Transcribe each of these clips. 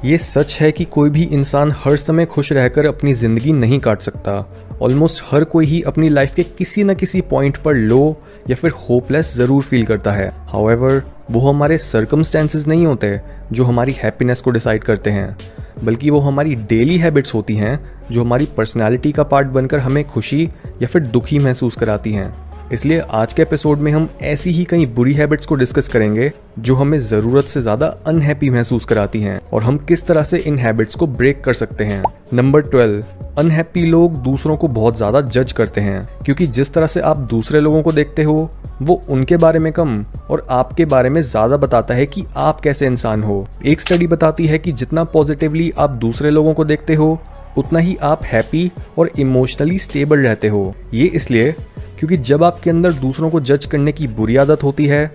ये सच है कि कोई भी इंसान हर समय खुश रहकर अपनी ज़िंदगी नहीं काट सकता। ऑलमोस्ट हर कोई ही अपनी लाइफ के किसी न किसी पॉइंट पर लो या फिर होपलेस ज़रूर फील करता है। हाउएवर, वो हमारे सर्कमस्टेंसेस नहीं होते जो हमारी हैप्पीनेस को डिसाइड करते हैं, बल्कि वो हमारी डेली हैबिट्स होती हैं जो हमारी पर्सनैलिटी का पार्ट बनकर हमें खुशी या फिर दुखी महसूस कराती हैं। इसलिए आज के एपिसोड में हम ऐसी ही कई बुरी हैबिट्स को डिस्कस करेंगे जो हमें ज़रूरत से ज़्यादा अनहैप्पी महसूस कराती हैं और हम किस तरह से इन हैबिट्स को ब्रेक कर सकते हैं। नंबर 12, अनहैप्पी लोग दूसरों को बहुत ज़्यादा जज करते हैं, क्योंकि जिस तरह से आप दूसरे लोगों को देखते हो वो उनके बारे में कम और आपके बारे में ज़्यादा बताता है कि आप कैसे इंसान हो। एक स्टडी बताती है कि जितना पॉजिटिवली आप दूसरे लोगों को देखते हो उतना ही आप हैप्पी और इमोशनली स्टेबल रहते हो। ये इसलिए क्योंकि जब आपके अंदर दूसरों को जज करने की बुरी आदत होती है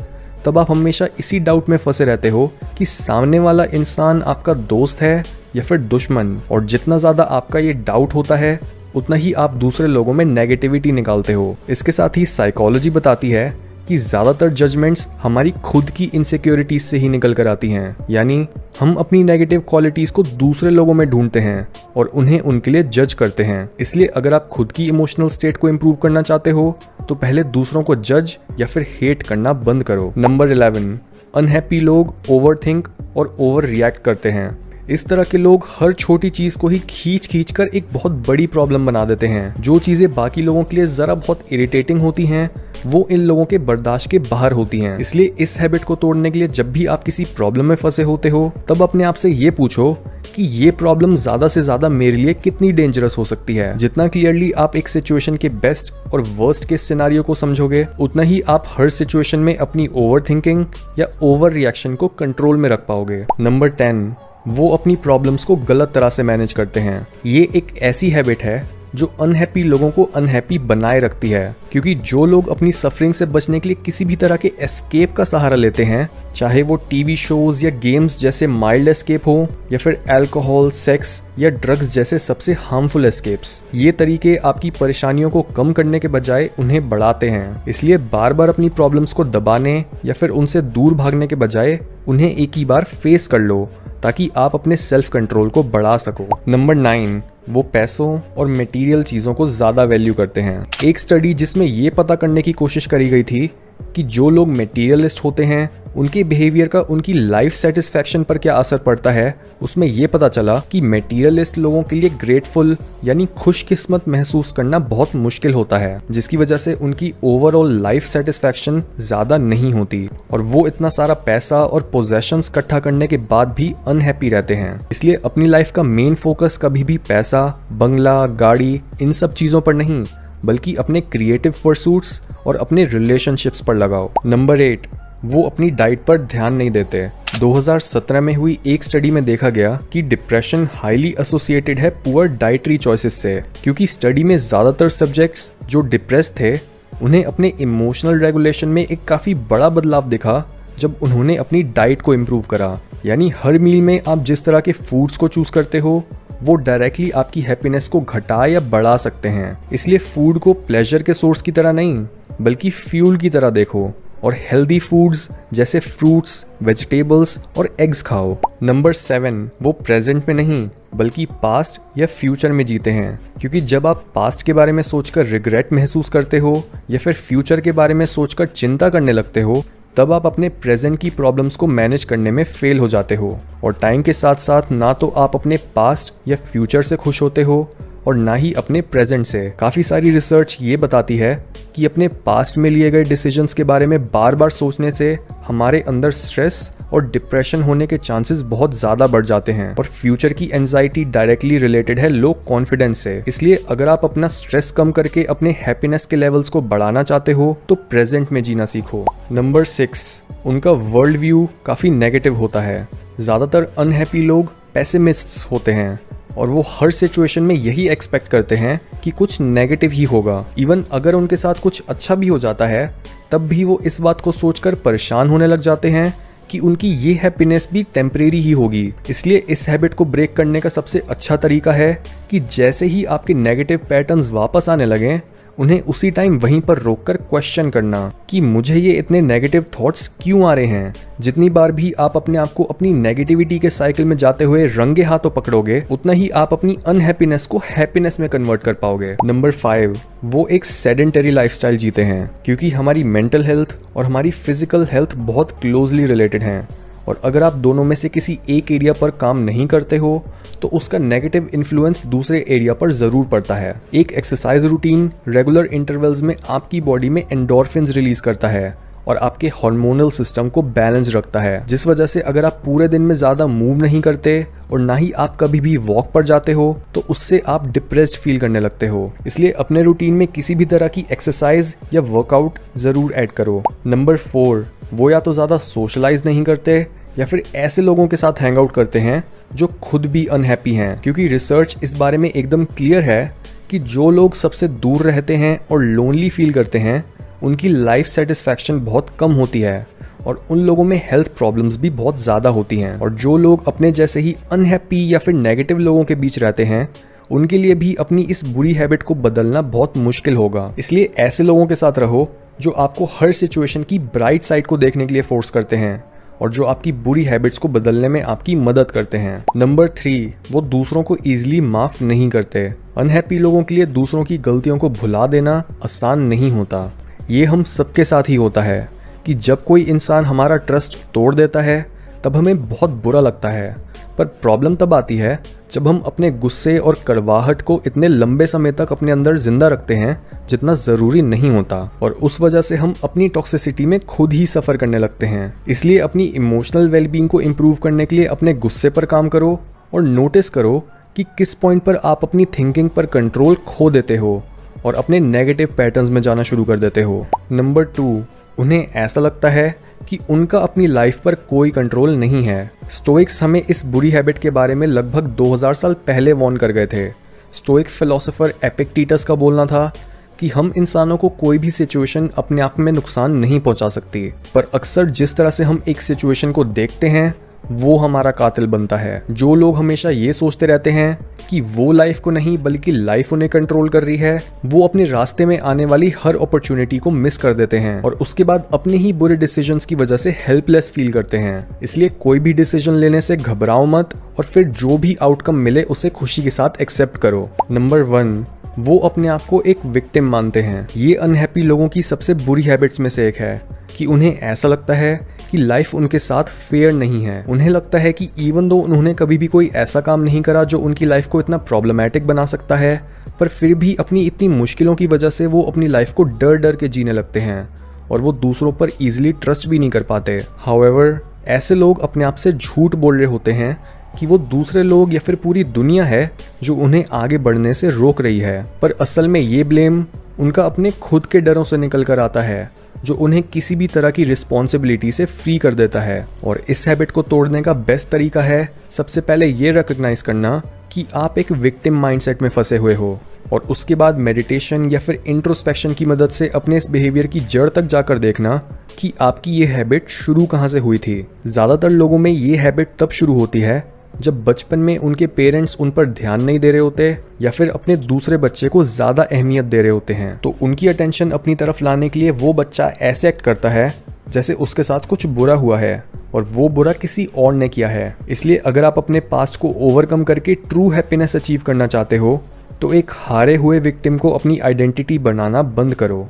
तब आप हमेशा इसी डाउट में फंसे रहते हो कि सामने वाला इंसान आपका दोस्त है या फिर दुश्मन, और जितना ज़्यादा आपका ये डाउट होता है उतना ही आप दूसरे लोगों में नेगेटिविटी निकालते हो। इसके साथ ही साइकोलॉजी बताती है कि ज़्यादातर जजमेंट्स हमारी खुद की इनसिक्योरिटीज से ही निकल कर आती हैं, यानी हम अपनी नेगेटिव क्वालिटीज़ को दूसरे लोगों में ढूंढते हैं और उन्हें उनके लिए जज करते हैं। इसलिए अगर आप खुद की इमोशनल स्टेट को इम्प्रूव करना चाहते हो तो पहले दूसरों को जज या फिर हेट करना बंद करो। नंबर 11, अनहैप्पी लोग ओवर थिंक और ओवर रिएक्ट करते हैं। इस तरह के लोग हर छोटी चीज़ को ही खींच कर एक बहुत बड़ी प्रॉब्लम बना देते हैं। जो चीज़ें बाकी लोगों के लिए ज़रा बहुत इरिटेटिंग होती हैं वो इन लोगों के बर्दाश्त के बाहर होती हैं। इसलिए इस हैबिट को तोड़ने के लिए जब भी आप किसी प्रॉब्लम में फंसे होते हो तब अपने आप से ये पूछो कि ये प्रॉब्लम ज़्यादा से ज़्यादा मेरे लिए कितनी डेंजरस हो सकती है। जितना क्लियरली आप एक सिचुएशन के बेस्ट और वर्स्ट केस सिनेरियो को समझोगे उतना ही आप हर सिचुएशन में अपनी ओवर थिंकिंग या ओवर रिएक्शन को कंट्रोल में रख पाओगे। नंबर 10, वो अपनी प्रॉब्लम्स को गलत तरह से मैनेज करते हैं। ये एक ऐसी हैबिट है जो अनहैप्पी लोगों को अनहैप्पी बनाए रखती है, क्योंकि जो लोग अपनी सफरिंग से बचने के लिए किसी भी तरह के एस्केप का सहारा लेते हैं, चाहे वो टीवी शोज या गेम्स जैसे माइल्ड एस्केप हो या फिर अल्कोहल, सेक्स या ड्रग्स जैसे सबसे हार्मफुल एस्केप्स, ये तरीके आपकी परेशानियों को कम करने के बजाय उन्हें बढ़ाते हैं। इसलिए बार बार अपनी प्रॉब्लम्स को दबाने या फिर उनसे दूर भागने के बजाय उन्हें एक ही बार फेस कर लो ताकि आप अपने सेल्फ कंट्रोल को बढ़ा सको। नंबर 9, वो पैसों और मटेरियल चीज़ों को ज़्यादा वैल्यू करते हैं। एक स्टडी जिसमें ये पता करने की कोशिश करी गई थी कि जो लोग मटेरियलिस्ट होते हैं उनके बिहेवियर का उनकी लाइफ सेटिस्फैक्शन पर क्या असर पड़ता है, उसमें यह पता चला कि मटेरियलिस्ट लोगों के लिए ग्रेटफुल यानी खुशकिस्मत महसूस करना बहुत मुश्किल होता है, जिसकी वजह से उनकी ओवरऑल लाइफ सेटिस्फैक्शन ज़्यादा नहीं होती और वो इतना सारा पैसा और पोजेशंस इकट्ठा करने के बाद भी अनहैप्पी रहते हैं। इसलिए अपनी लाइफ का मेन फोकस कभी भी पैसा, बंगला, गाड़ी, इन सब चीज़ों पर नहीं बल्कि अपने क्रिएटिव परसूट्स और अपने रिलेशनशिप्स पर लगाओ। नंबर 8, वो अपनी डाइट पर ध्यान नहीं देते। 2017 में हुई एक स्टडी में देखा गया कि डिप्रेशन हाईली एसोसिएटेड है पुअर डाइटरी चॉइसेस से, क्योंकि स्टडी में ज़्यादातर सब्जेक्ट्स जो डिप्रेस थे उन्हें अपने इमोशनल रेगुलेशन में एक काफ़ी बड़ा बदलाव दिखा जब उन्होंने अपनी डाइट को इम्प्रूव करा। यानी हर मील में आप जिस तरह के फूड्स को चूज़ करते हो वो डायरेक्टली आपकी हैप्पीनेस को घटा या बढ़ा सकते हैं। इसलिए फूड को प्लेजर के सोर्स की तरह नहीं बल्कि फ्यूल की तरह देखो और हेल्दी फूड्स जैसे फ्रूट्स, वेजिटेबल्स और एग्स खाओ। नंबर 7, वो प्रेजेंट में नहीं बल्कि पास्ट या फ्यूचर में जीते हैं, क्योंकि जब आप पास्ट के बारे में सोचकर रिग्रेट महसूस करते हो या फिर फ्यूचर के बारे में सोचकर चिंता करने लगते हो तब आप अपने प्रेजेंट की प्रॉब्लम्स को मैनेज करने में फेल हो जाते हो और टाइम के साथ साथ ना तो आप अपने पास्ट या फ्यूचर से खुश होते हो और ना ही अपने प्रेजेंट से। काफ़ी सारी रिसर्च ये बताती है कि अपने पास्ट में लिए गए डिसीजंस के बारे में बार बार सोचने से हमारे अंदर स्ट्रेस और डिप्रेशन होने के चांसेस बहुत ज़्यादा बढ़ जाते हैं और फ्यूचर की एंजाइटी डायरेक्टली रिलेटेड है लो कॉन्फिडेंस से। इसलिए अगर आप अपना स्ट्रेस कम करके अपने हैप्पीनेस के लेवल्स को बढ़ाना चाहते हो तो प्रेजेंट में जीना सीखो। नंबर 6, उनका वर्ल्ड व्यू काफ़ी नेगेटिव होता है। ज़्यादातर अनहैप्पी लोग पेसिमिस्ट्स होते हैं और वो हर सिचुएशन में यही एक्सपेक्ट करते हैं कि कुछ नेगेटिव ही होगा। इवन अगर उनके साथ कुछ अच्छा भी हो जाता है तब भी वो इस बात को सोचकर परेशान होने लग जाते हैं कि उनकी ये हैप्पीनेस भी टेम्परेरी ही होगी। इसलिए इस हैबिट को ब्रेक करने का सबसे अच्छा तरीका है कि जैसे ही आपके नेगेटिव पैटर्न्स वापस आने लगें उन्हें उसी टाइम वहीं पर रोककर क्वेश्चन करना कि मुझे ये इतने नेगेटिव थॉट्स क्यों आ रहे हैं। जितनी बार भी आप अपने आप को अपनी नेगेटिविटी के साइकिल में जाते हुए रंगे हाथों पकड़ोगे, उतना ही आप अपनी अनहैप्पीनेस को हैप्पीनेस में कन्वर्ट कर पाओगे। नंबर 5, वो एक सेडेंटरी लाइफस्टाइल जीते हैं, क्योंकि हमारी मेंटल हेल्थ और हमारी फिजिकल हेल्थ बहुत क्लोजली रिलेटेड हैं। और अगर आप दोनों में से किसी एक एरिया पर काम नहीं करते हो तो उसका नेगेटिव इन्फ्लुएंस दूसरे एरिया पर ज़रूर पड़ता है। एक एक्सरसाइज रूटीन रेगुलर इंटरवल्स में आपकी बॉडी में एंडोर्फिन्स रिलीज करता है और आपके हार्मोनल सिस्टम को बैलेंस रखता है, जिस वजह से अगर आप पूरे दिन में ज़्यादा मूव नहीं करते और ना ही आप कभी भी वॉक पर जाते हो तो उससे आप डिप्रेस्ड फील करने लगते हो। इसलिए अपने रूटीन में किसी भी तरह की एक्सरसाइज या वर्कआउट ज़रूर ऐड करो। नंबर 4, वो या तो ज़्यादा सोशलाइज नहीं करते या फिर ऐसे लोगों के साथ हैंग आउट करते हैं जो खुद भी अनहैप्पी हैं, क्योंकि रिसर्च इस बारे में एकदम क्लियर है कि जो लोग सबसे दूर रहते हैं और लोनली फील करते हैं उनकी लाइफ सेटिस्फैक्शन बहुत कम होती है और उन लोगों में हेल्थ प्रॉब्लम्स भी बहुत ज़्यादा होती हैं। और जो लोग अपने जैसे ही अनहैप्पी या फिर नेगेटिव लोगों के बीच रहते हैं उनके लिए भी अपनी इस बुरी हैबिट को बदलना बहुत मुश्किल होगा। इसलिए ऐसे लोगों के साथ रहो जो आपको हर सिचुएशन की ब्राइट साइड को देखने के लिए फोर्स करते हैं और जो आपकी बुरी हैबिट्स को बदलने में आपकी मदद करते हैं। नंबर 3, वो दूसरों को ईजिली माफ़ नहीं करते। अनहैप्पी लोगों के लिए दूसरों की गलतियों को भुला देना आसान नहीं होता। ये हम सबके साथ ही होता है कि जब कोई इंसान हमारा ट्रस्ट तोड़ देता है तब हमें बहुत बुरा लगता है, पर प्रॉब्लम तब आती है जब हम अपने गुस्से और कड़वाहट को इतने लंबे समय तक अपने अंदर जिंदा रखते हैं जितना ज़रूरी नहीं होता, और उस वजह से हम अपनी टॉक्सिसिटी में खुद ही सफ़र करने लगते हैं। इसलिए अपनी इमोशनल वेलबींग को इम्प्रूव करने के लिए अपने गुस्से पर काम करो और नोटिस करो कि किस पॉइंट पर आप अपनी थिंकिंग पर कंट्रोल खो देते हो और अपने नेगेटिव पैटर्न्स में जाना शुरू कर देते हो। नंबर 2, उन्हें ऐसा लगता है कि उनका अपनी लाइफ पर कोई कंट्रोल नहीं है। स्टोइक्स हमें इस बुरी हैबिट के बारे में लगभग 2000 साल पहले वॉर्न कर गए थे। स्टोइक फिलोसोफर एपिक्टेटस का बोलना था कि हम इंसानों को कोई भी सिचुएशन अपने आप में नुकसान नहीं पहुंचा सकती, पर अक्सर जिस तरह से हम एक सिचुएशन को देखते हैं वो हमारा कातिल बनता है। जो लोग हमेशा ये सोचते रहते हैं कि वो लाइफ को नहीं बल्कि लाइफ उन्हें कंट्रोल कर रही है, वो अपने रास्ते में आने वाली हर अपॉर्चुनिटी को मिस कर देते हैं और उसके बाद अपने ही बुरे डिसीजंस की वजह से हेल्पलेस फील करते हैं। इसलिए कोई भी डिसीजन लेने से घबराओ मत और फिर जो भी आउटकम मिले उसे खुशी के साथ एक्सेप्ट करो। नंबर 1, वो अपने आप को एक विक्टिम मानते हैं। ये अनहैप्पी लोगों की सबसे बुरी हैबिट्स में से एक है कि उन्हें ऐसा लगता है कि लाइफ उनके साथ फेयर नहीं है। उन्हें लगता है कि इवन दो उन्होंने कभी भी कोई ऐसा काम नहीं करा जो उनकी लाइफ को इतना प्रॉब्लमैटिक बना सकता है, पर फिर भी अपनी इतनी मुश्किलों की वजह से वो अपनी लाइफ को डर डर के जीने लगते हैं और वो दूसरों पर ईजिली ट्रस्ट भी नहीं कर पाते। हाउएवर, ऐसे लोग अपने आप से झूठ बोल रहे होते हैं कि वो दूसरे लोग या फिर पूरी दुनिया है जो उन्हें आगे बढ़ने से रोक रही है, पर असल में ये ब्लेम उनका अपने खुद के डरों से निकल कर आता है जो उन्हें किसी भी तरह की रिस्पॉन्सिबिलिटी से फ्री कर देता है। और इस हैबिट को तोड़ने का बेस्ट तरीका है सबसे पहले ये रिकॉग्नाइज करना कि आप एक विक्टिम माइंडसेट में फंसे हुए हो और उसके बाद मेडिटेशन या फिर इंट्रोस्पेक्शन की मदद से अपने इस बिहेवियर की जड़ तक जाकर देखना कि आपकी ये हैबिट शुरू कहाँ से हुई थी। ज़्यादातर लोगों में ये हैबिट तब शुरू होती है जब बचपन में उनके पेरेंट्स उन पर ध्यान नहीं दे रहे होते या फिर अपने दूसरे बच्चे को ज़्यादा अहमियत दे रहे होते हैं, तो उनकी अटेंशन अपनी तरफ लाने के लिए वो बच्चा ऐसे एक्ट करता है जैसे उसके साथ कुछ बुरा हुआ है और वो बुरा किसी और ने किया है। इसलिए अगर आप अपने पास्ट को ओवरकम करके ट्रू हैप्पीनेस अचीव करना चाहते हो तो एक हारे हुए विक्टिम को अपनी आइडेंटिटी बनाना बंद करो।